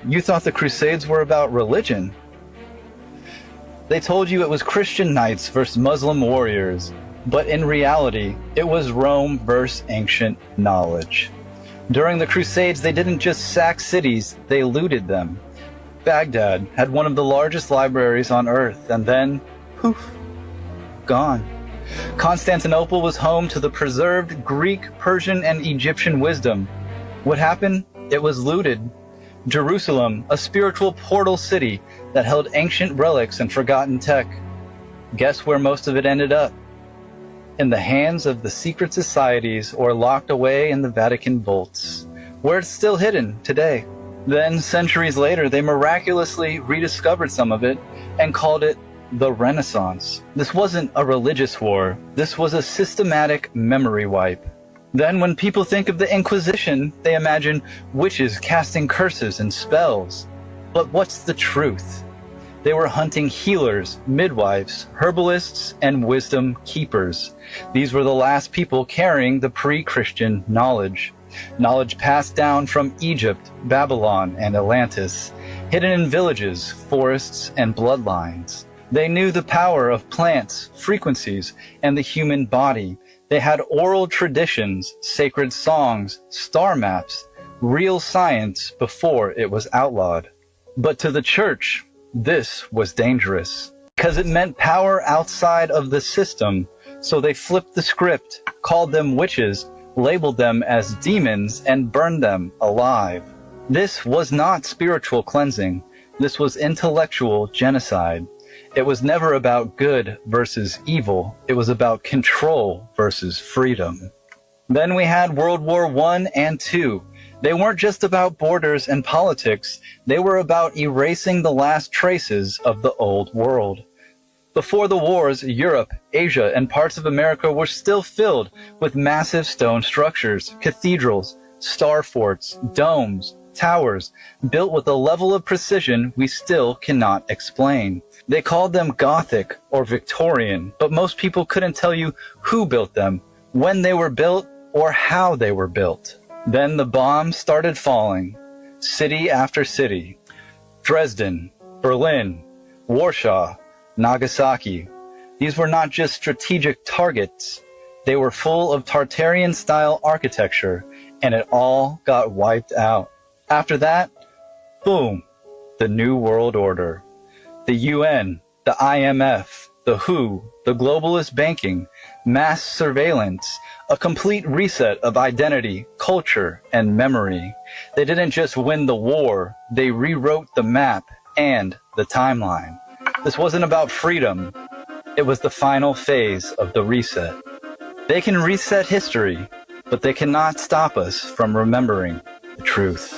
You thought the Crusades were about religion. They told you it was Christian knights versus Muslim warriors, but in reality, it was Rome versus ancient knowledge. During the Crusades, they didn't just sack cities, they looted them. Baghdad had one of the largest libraries on earth, and then, poof, gone. Constantinople was home to the preserved Greek, Persian, and Egyptian wisdom. What happened? It was looted. Jerusalem, a spiritual portal city that held ancient relics and forgotten tech. Guess where most of it ended up? In the hands of the secret societies or locked away in the Vatican vaults, where it's still hidden today. Then, centuries later, they miraculously rediscovered some of it and called it the Renaissance. This wasn't a religious war. This was a systematic memory wipe. Then when people think of the Inquisition, they imagine witches casting curses and spells. But what's the truth? They were hunting healers, midwives, herbalists, and wisdom keepers. These were the last people carrying the pre-Christian knowledge. Knowledge passed down from Egypt, Babylon, and Atlantis, hidden in villages, forests, and bloodlines. They knew the power of plants, frequencies, and the human body. They had oral traditions, sacred songs, star maps, real science before it was outlawed. But to the church, this was dangerous, because it meant power outside of the system. So they flipped the script, called them witches, labeled them as demons, and burned them alive. This was not spiritual cleansing. This was intellectual genocide. It was never about good versus evil. It was about control versus freedom. Then we had World War I and II. They weren't just about borders and politics. They were about erasing the last traces of the old world. Before the wars, Europe, Asia, and parts of America were still filled with massive stone structures, cathedrals, star forts, domes, towers, built with a level of precision we still cannot explain. They called them Gothic or Victorian, but most people couldn't tell you who built them, when they were built, or how they were built. Then the bombs started falling, city after city. Dresden, Berlin, Warsaw, Nagasaki. These were not just strategic targets. They were full of Tartarian-style architecture, and it all got wiped out. After that, boom, the New World Order. The UN, the IMF, the WHO, the globalist banking, mass surveillance, a complete reset of identity, culture, and memory. They didn't just win the war, they rewrote the map and the timeline. This wasn't about freedom, it was the final phase of the reset. They can reset history, but they cannot stop us from remembering the truth.